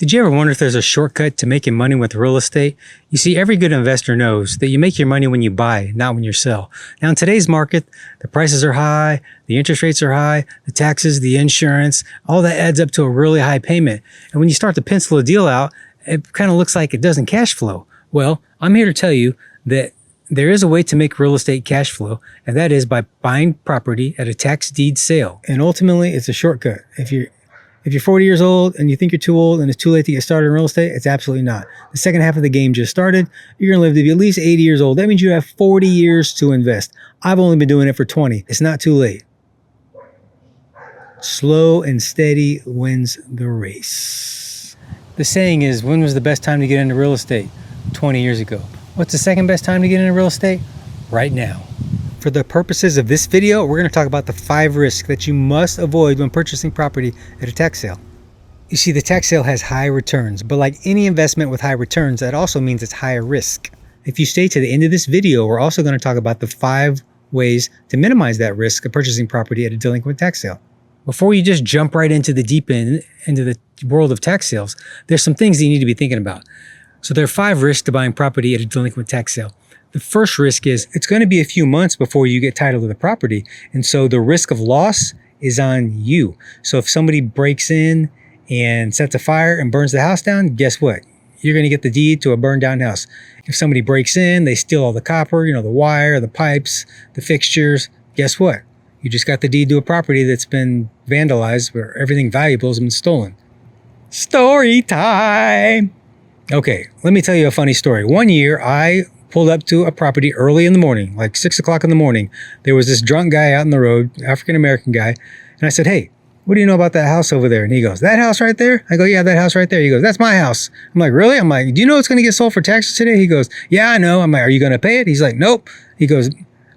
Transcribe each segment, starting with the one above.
Did you ever wonder if there's a shortcut to making money with real estate? You see, every good investor knows that you make your money when you buy, not when you sell. Now, in today's market, the prices are high, the interest rates are high, the taxes, the insurance, all that adds up to a really high payment. And when you start to pencil a deal out, it kind of looks like it doesn't cash flow. Well, I'm here to tell you that there is a way to make real estate cash flow, and that is by buying property at a tax deed sale. And ultimately, it's a shortcut. If you're 40 years old and you think you're too old and it's too late to get started in real estate, it's absolutely not. The second half of the game just started. You're going to live to be at least 80 years old. That means you have 40 years to invest. I've only been doing it for 20. It's not too late. Slow and steady wins the race. The saying is, when was the best time to get into real estate? 20 years ago. What's the second best time to get into real estate? Right now. For the purposes of this video, we're going to talk about the 5 risks that you must avoid when purchasing property at a tax sale. You see, the tax sale has high returns, but like any investment with high returns, that also means it's higher risk. If you stay to the end of this video, we're also going to talk about the 5 ways to minimize that risk of purchasing property at a delinquent tax sale. Before you just jump right into the deep end, into the world of tax sales, there's some things that you need to be thinking about. So there are 5 risks to buying property at a delinquent tax sale. The first risk is it's going to be a few months before you get title to the property. And so the risk of loss is on you. So if somebody breaks in and sets a fire and burns the house down, guess what? You're going to get the deed to a burned down house. If somebody breaks in, they steal all the copper, the wire, the pipes, the fixtures, guess what? You just got the deed to a property that's been vandalized where everything valuable has been stolen. Story time. Okay, let me tell you a funny story. One year, I pulled up to a property early in the morning, like 6 o'clock in the morning. There was this drunk guy out in the road, African-American guy. And I said, hey, what do you know about that house over there? And he goes, that house right there? I go, yeah, that house right there. He goes, that's my house. I'm like, really? I'm like, do you know it's going to get sold for taxes today? He goes, yeah, I know. I'm like, are you going to pay it? He's like, nope. He goes,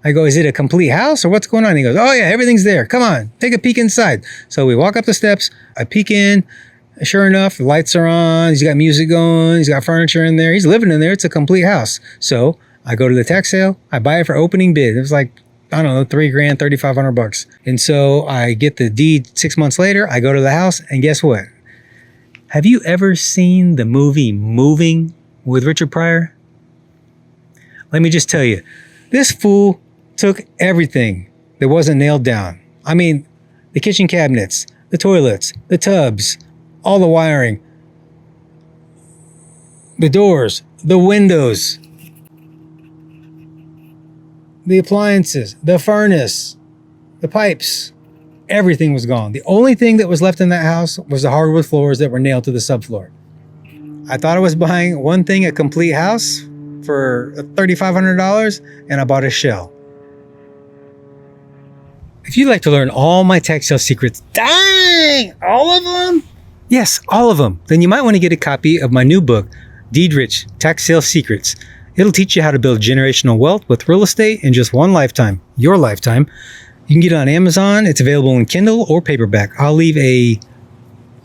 I go, is it a complete house or what's going on? He goes, oh yeah, everything's there. Come on, take a peek inside. So we walk up the steps. I peek in. Sure enough, the lights are on. He's got music going. He's got furniture in there. He's living in there. It's a complete house. So I go to the tax sale. I buy it for opening bid. It was like, I don't know, $3,000, $3,500. And so I get the deed 6 months later. I go to the house and guess what? Have you ever seen the movie Moving with Richard Pryor? Let me just tell you, this fool took everything that wasn't nailed down. I mean, the kitchen cabinets, the toilets, the tubs, all the wiring, the doors, the windows, the appliances, the furnace, the pipes, everything was gone. The only thing that was left in that house was the hardwood floors that were nailed to the subfloor. I thought I was buying one thing, a complete house for $3,500, and I bought a shell. If you'd like to learn all my tax sale secrets, dang, all of them? Yes, all of them. Then you might want to get a copy of my new book, Deed Rich, Tax Sale Secrets. It'll teach you how to build generational wealth with real estate in just one lifetime, your lifetime. You can get it on Amazon. It's available in Kindle or paperback. I'll leave a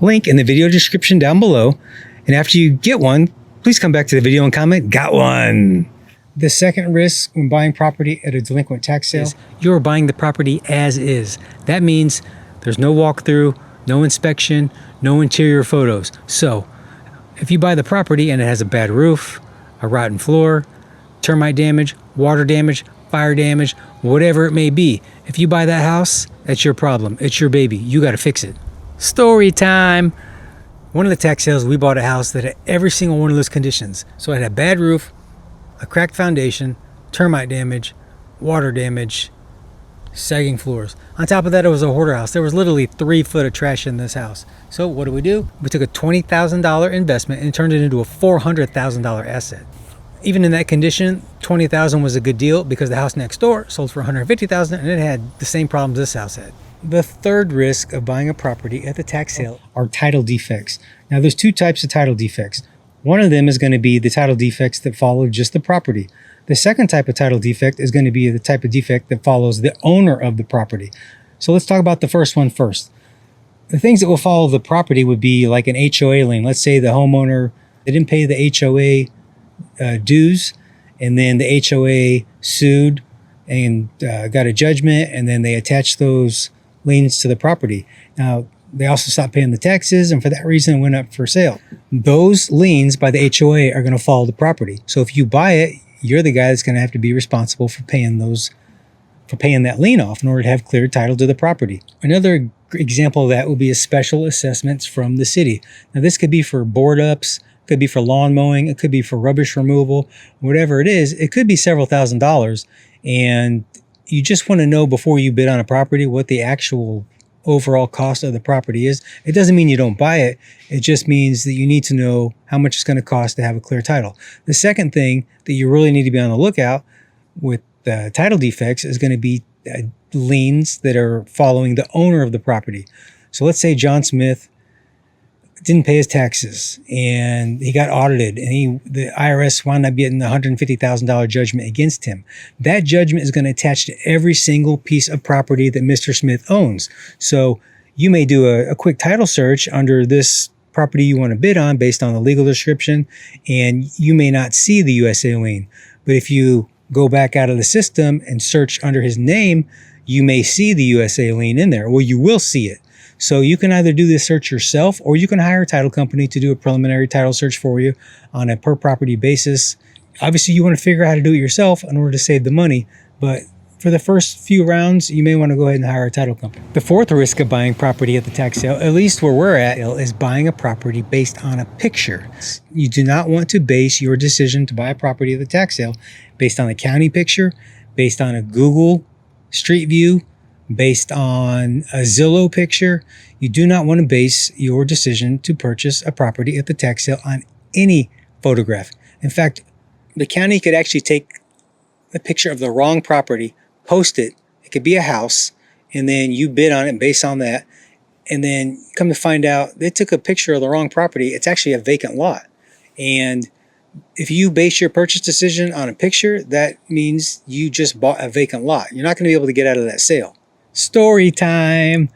link in the video description down below. And after you get one, please come back to the video and comment, got one. The second risk when buying property at a delinquent tax sale is you're buying the property as is. That means there's no walkthrough, no inspection, no interior photos. So if you buy the property and it has a bad roof, a rotten floor, termite damage, water damage, fire damage, whatever it may be, if you buy that house, that's your problem. It's your baby. You got to fix it. Story time. One of the tax sales, we bought a house that had every single one of those conditions. So it had a bad roof, a cracked foundation, termite damage, water damage, sagging floors. On top of that, it was a hoarder house. There was literally 3 foot of trash in this house. So what do? We took a $20,000 investment and turned it into a $400,000 asset. Even in that condition, $20,000 was a good deal because the house next door sold for $150,000 and it had the same problems this house had. The third risk of buying a property at the tax sale are title defects. Now there's 2 types of title defects. One of them is going to be the title defects that follow just the property. The second type of title defect is going to be the type of defect that follows the owner of the property. So let's talk about the first one first. The things that will follow the property would be like an HOA lien. Let's say the homeowner, they didn't pay the HOA dues, and then the HOA sued and got a judgment, and then they attached those liens to the property. Now, They also stopped paying the taxes, and for that reason, it went up for sale. Those liens by the HOA are going to follow the property. So if you buy it, you're the guy that's going to have to be responsible for paying that lien off in order to have clear title to the property. Another example of that would be a special assessments from the city. Now, this could be for board ups, could be for lawn mowing, it could be for rubbish removal, whatever it is. It could be several $1,000s, and you just want to know before you bid on a property what the actual overall cost of the property is. It doesn't mean you don't buy it. It just means that you need to know how much it's going to cost to have a clear title. The second thing that you really need to be on the lookout with title defects is going to be liens that are following the owner of the property. So let's say John Smith didn't pay his taxes and he got audited, and the IRS wound up getting a $150,000 judgment against him. That judgment is going to attach to every single piece of property that Mr. Smith owns. So you may do a quick title search under this property you want to bid on based on the legal description, and you may not see the USA lien. But if you go back out of the system and search under his name, you may see the USA lien in there. Well, you will see it. So you can either do this search yourself, or you can hire a title company to do a preliminary title search for you on a per property basis. Obviously, you want to figure out how to do it yourself in order to save the money. But for the first few rounds, you may want to go ahead and hire a title company. The fourth risk of buying property at the tax sale, at least where we're at, is buying a property based on a picture. You do not want to base your decision to buy a property at the tax sale based on a county picture, based on a Google Street View, based on a Zillow picture. You do not want to base your decision to purchase a property at the tax sale on any photograph. In fact, the county could actually take a picture of the wrong property, post it. It could be a house, and then you bid on it based on that. And then come to find out they took a picture of the wrong property. It's actually a vacant lot. And if you base your purchase decision on a picture, that means you just bought a vacant lot. You're not going to be able to get out of that sale. Story time.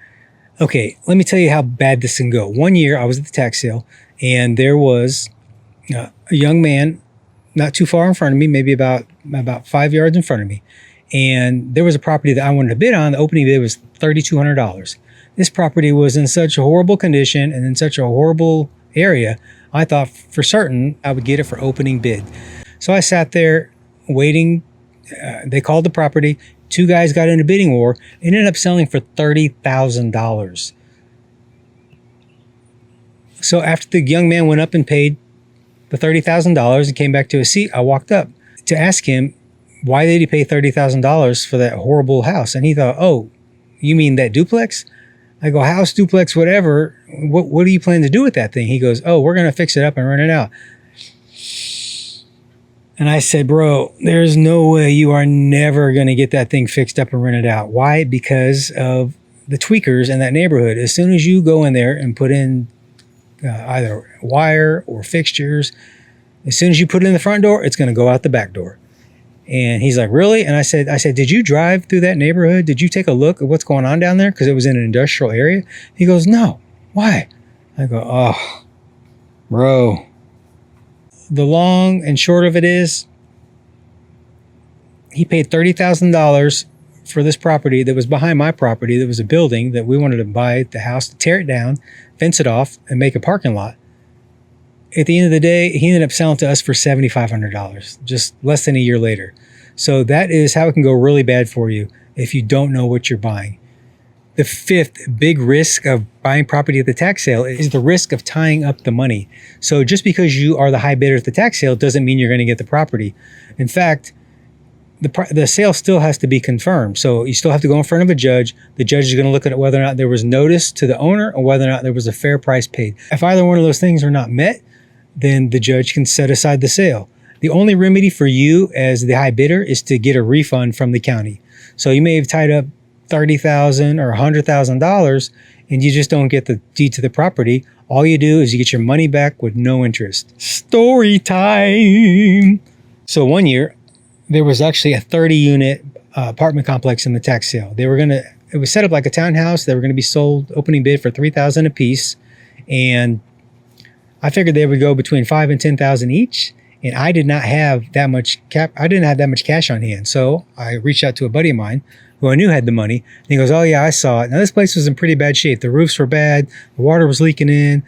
Okay, let me tell you how bad this can go. One year I was at the tax sale, and there was a young man not too far in front of me, maybe about 5 yards in front of me. And there was a property that I wanted to bid on. The opening bid was $3,200. This property was in such a horrible condition and in such a horrible area, I thought for certain I would get it for opening bid. So I sat there waiting. They called the property. Two guys got in a bidding war. It ended up selling for $30,000. So after the young man went up and paid the $30,000 and came back to his seat, I walked up to ask him, why did he pay $30,000 for that horrible house? And he thought, oh, you mean that duplex? I go, house, duplex, whatever. What do you plan to do with that thing? He goes, oh, we're going to fix it up and rent it out. And I said, bro, there's no way you are never going to get that thing fixed up and rented out. Why? Because of the tweakers in that neighborhood. As soon as you go in there and put in either wire or fixtures, as soon as you put it in the front door, it's going to go out the back door. And he's like, really? And I said, did you drive through that neighborhood? Did you take a look at what's going on down there? Because it was in an industrial area. He goes, no. Why? I go, oh, bro. The long and short of it is, he paid $30,000 for this property that was behind my property. That was a building that we wanted to buy the house, to tear it down, fence it off, and make a parking lot. At the end of the day, he ended up selling to us for $7,500, just less than a year later. So that is how it can go really bad for you if you don't know what you're buying. The fifth big risk of buying property at the tax sale is the risk of tying up the money. So just because you are the high bidder at the tax sale doesn't mean you're going to get the property. In fact, the sale still has to be confirmed. So you still have to go in front of a judge. The judge is going to look at whether or not there was notice to the owner or whether or not there was a fair price paid. If either one of those things are not met, then the judge can set aside the sale. The only remedy for you as the high bidder is to get a refund from the county. So you may have tied up $30,000 or $100,000 and you just don't get the deed to the property. All you do is you get your money back with no interest. Story time. So one year, there was actually a 30-unit apartment complex in the tax sale. It was set up like a townhouse. They were going to be sold opening bid for $3,000 a piece. And I figured they would go between $5,000 and $10,000 each. And I did not have that much cash on hand. So I reached out to a buddy of mine who I knew had the money. And he goes, oh yeah, I saw it. Now this place was in pretty bad shape. The roofs were bad. The water was leaking in.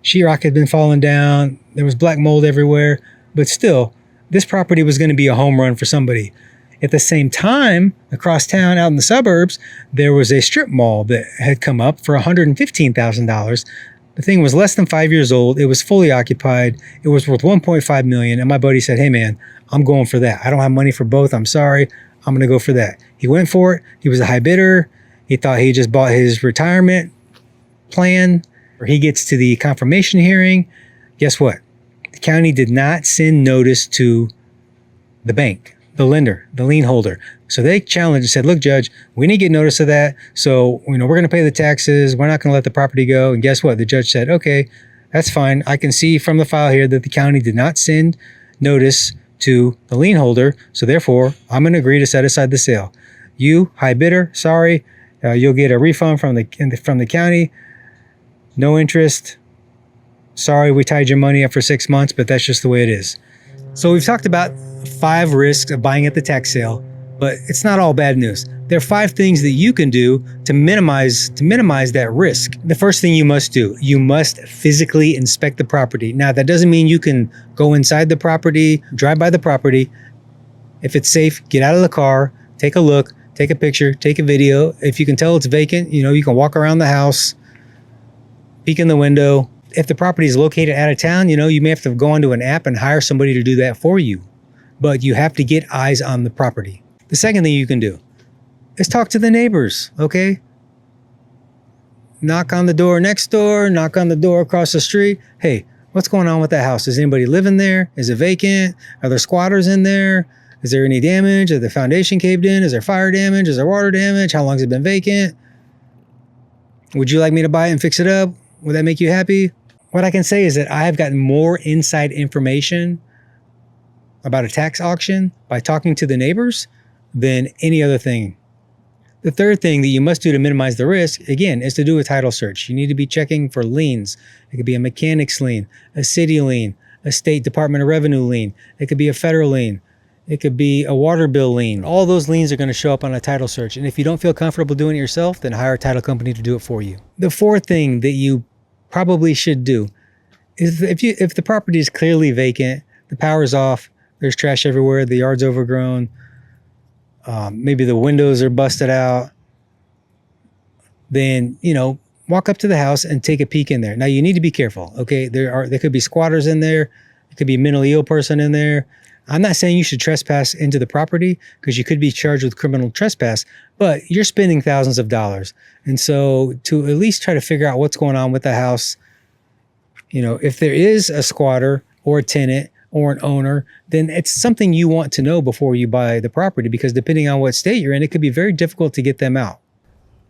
Sheetrock had been falling down. There was black mold everywhere. But still, this property was going to be a home run for somebody. At the same time, across town out in the suburbs, there was a strip mall that had come up for $115,000. The thing was less than 5 years old. It was fully occupied. It was worth $1.5 million. And my buddy said, hey man, I'm going for that. I don't have money for both. I'm sorry. I'm going to go for that. He went for it. He was a high bidder. He thought he just bought his retirement plan. Or he gets to the confirmation hearing. Guess what? The county did not send notice to the bank, the lender, the lien holder. So they challenged and said, look, judge, we need to get notice of that. So, we're going to pay the taxes. We're not going to let the property go. And guess what? The judge said, okay, that's fine. I can see from the file here that the county did not send notice to the lien holder. So therefore, I'm going to agree to set aside the sale. You, high bidder, sorry, you'll get a refund from the county. No interest. Sorry, we tied your money up for 6 months, but that's just the way it is. So we've talked about 5 risks of buying at the tax sale, but it's not all bad news. There are 5 things that you can do to minimize that risk. The first thing you must do, you must physically inspect the property. Now, that doesn't mean you can go inside the property, drive by the property. If it's safe, get out of the car, take a look, take a picture, take a video. If you can tell it's vacant, you can walk around the house, peek in the window. If the property is located out of town, you may have to go onto an app and hire somebody to do that for you. But you have to get eyes on the property. The second thing you can do is talk to the neighbors, okay? Knock on the door next door, knock on the door across the street. Hey, what's going on with that house? Is anybody living there? Is it vacant? Are there squatters in there? Is there any damage? Is the foundation caved in? Is there fire damage? Is there water damage? How long has it been vacant? Would you like me to buy it and fix it up? Would that make you happy? What I can say is that I have gotten more inside information about a tax auction by talking to the neighbors than any other thing. The third thing that you must do to minimize the risk, again, is to do a title search. You need to be checking for liens. It could be a mechanic's lien, a city lien, a state Department of Revenue lien. It could be a federal lien. It could be a water bill lien. All those liens are going to show up on a title search. And if you don't feel comfortable doing it yourself, then hire a title company to do it for you. The fourth thing that you probably should do is if the property is clearly vacant, the power's off, there's trash everywhere, the yard's overgrown, maybe the windows are busted out, then, walk up to the house and take a peek in there. Now you need to be careful, okay? There could be squatters in there. It could be a mentally ill person in there. I'm not saying you should trespass into the property because you could be charged with criminal trespass, but you're spending thousands of dollars. And so to at least try to figure out what's going on with the house, if there is a squatter or a tenant or an owner, then it's something you want to know before you buy the property, because depending on what state you're in, it could be very difficult to get them out.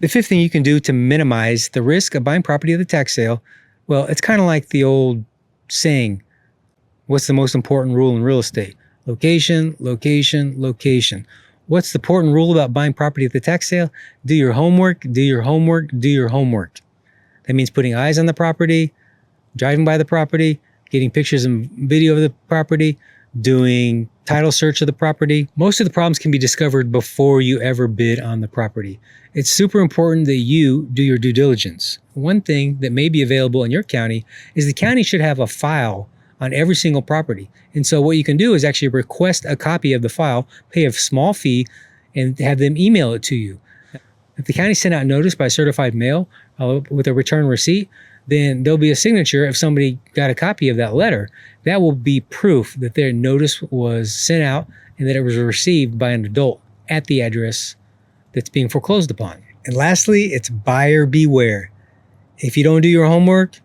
The fifth thing you can do to minimize the risk of buying property at the tax sale, well, it's kind of like the old saying, what's the most important rule in real estate? Location, location, location. What's the important rule about buying property at the tax sale? Do your homework, do your homework, do your homework. That means putting eyes on the property, driving by the property, getting pictures and video of the property, doing title search of the property. Most of the problems can be discovered before you ever bid on the property. It's super important that you do your due diligence. One thing that may be available in your county is the county should have a file on every single property. And so what you can do is actually request a copy of the file, pay a small fee, and have them email it to you. If the county sent out notice by certified mail with a return receipt, then there'll be a signature if somebody got a copy of that letter. That will be proof that their notice was sent out and that it was received by an adult at the address that's being foreclosed upon. And lastly, it's buyer beware. If you don't do your homework,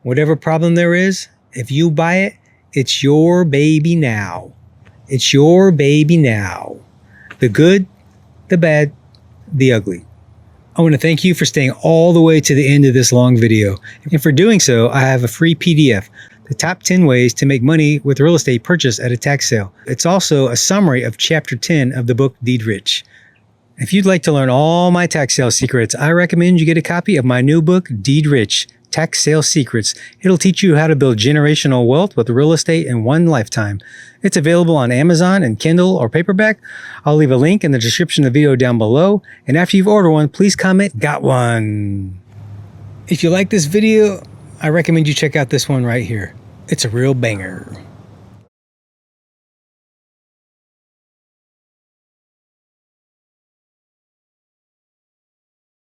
whatever problem there is, if you buy it, it's your baby now. It's your baby now. The good, the bad, the ugly. I want to thank you for staying all the way to the end of this long video. And for doing so, I have a free PDF, the top 10 ways to make money with real estate purchase at a tax sale. It's also a summary of chapter 10 of the book Deed Rich. If you'd like to learn all my tax sale secrets, I recommend you get a copy of my new book, Deed Rich, Tax Sale Secrets. It'll teach you how to build generational wealth with real estate in one lifetime. It's available on Amazon and Kindle or paperback. I'll leave a link in the description of the video down below. And after you've ordered one, please comment, "Got one." If you like this video, I recommend you check out this one right here. It's a real banger.